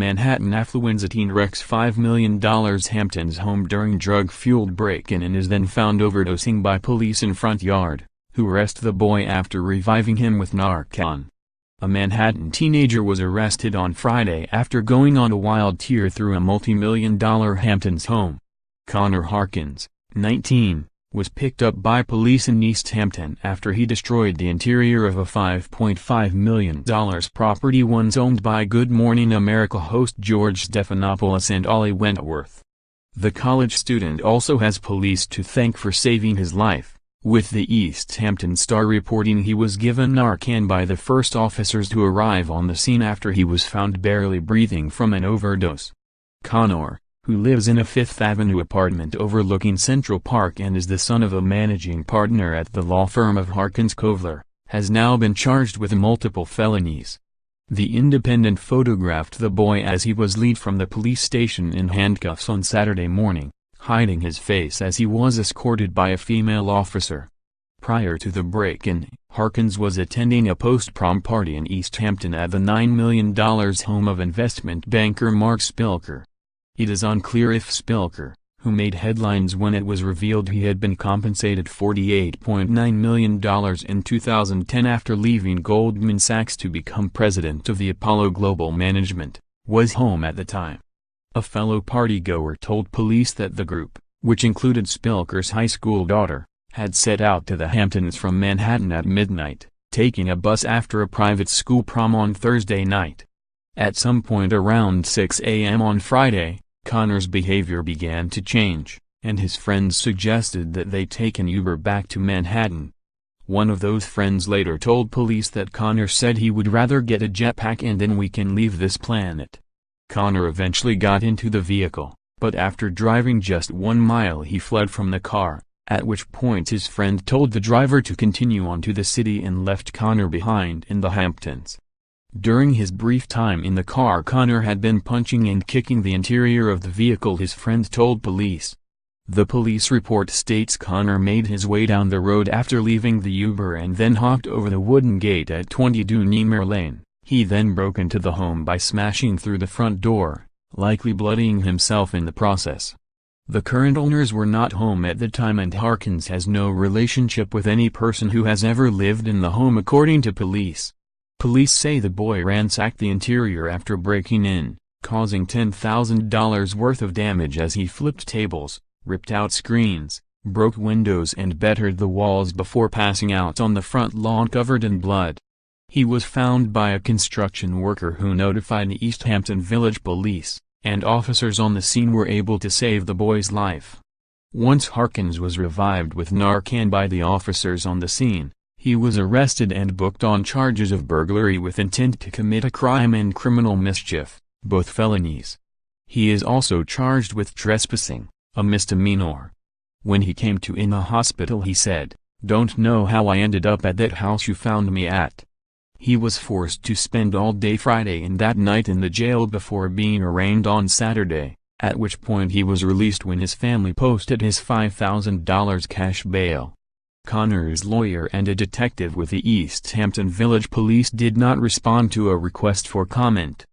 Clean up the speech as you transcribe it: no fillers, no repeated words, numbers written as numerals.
Manhattan affluenza teen wrecks $5 million Hamptons home during drug-fueled break-in and is then found overdosing by police in front yard, who arrest the boy after reviving him with Narcan. A Manhattan teenager was arrested on Friday after going on a wild tear through a multi-million-dollar Hamptons home. Conor Harkins, 19, was picked up by police in East Hampton after he destroyed the interior of a $5.5 million property once owned by Good Morning America host George Stephanopoulos and Ali. The college student also has police to thank for saving his life, with the East Hampton Star reporting he was given Narcan by the first officers to arrive on the scene after he was found barely breathing from an overdose. Conor, who lives in a Fifth Avenue apartment overlooking Central Park and is the son of a managing partner at the law firm of Harkins Kovler, has now been charged with multiple felonies. The Independent photographed the boy as he was led from the police station in handcuffs on Saturday morning, hiding his face as he was escorted by a female officer. Prior to the break-in, Harkins was attending a post-prom party in East Hampton at the $9 million home of investment banker Mark Spilker. It is unclear if Spilker, who made headlines when it was revealed he had been compensated $48.9 million in 2010 after leaving Goldman Sachs to become president of the Apollo Global Management, was home at the time. A fellow partygoer told police that the group, which included Spilker's high school daughter, had set out to the Hamptons from Manhattan at midnight, taking a bus after a private school prom on Thursday night. At some point around 6 a.m. on Friday, Conor's behavior began to change, and his friends suggested that they take an Uber back to Manhattan. One of those friends later told police that Conor said he would rather get a jetpack and then we can leave this planet. Conor eventually got into the vehicle, but after driving just 1 mile he fled from the car, at which point his friend told the driver to continue on to the city and left Conor behind in the Hamptons. During his brief time in the car, Conor had been punching and kicking the interior of the vehicle, his friend told police. The police report states Conor made his way down the road after leaving the Uber and then hopped over the wooden gate at 20 Dunimer Lane. He then broke into the home by smashing through the front door, likely bloodying himself in the process. The current owners were not home at the time and Harkins has no relationship with any person who has ever lived in the home, according to police. Police say the boy ransacked the interior after breaking in, causing $10,000 worth of damage as he flipped tables, ripped out screens, broke windows and bettered the walls before passing out on the front lawn covered in blood. He was found by a construction worker who notified the East Hampton Village Police, and officers on the scene were able to save the boy's life. Once Harkins was revived with Narcan by the officers on the scene, he was arrested and booked on charges of burglary with intent to commit a crime and criminal mischief, both felonies. He is also charged with trespassing, a misdemeanor. When he came to in the hospital he said, "Don't know how I ended up at that house you found me at." He was forced to spend all day Friday and that night in the jail before being arraigned on Saturday, at which point he was released when his family posted his $5,000 cash bail. Conor's lawyer and a detective with the East Hampton Village Police did not respond to a request for comment.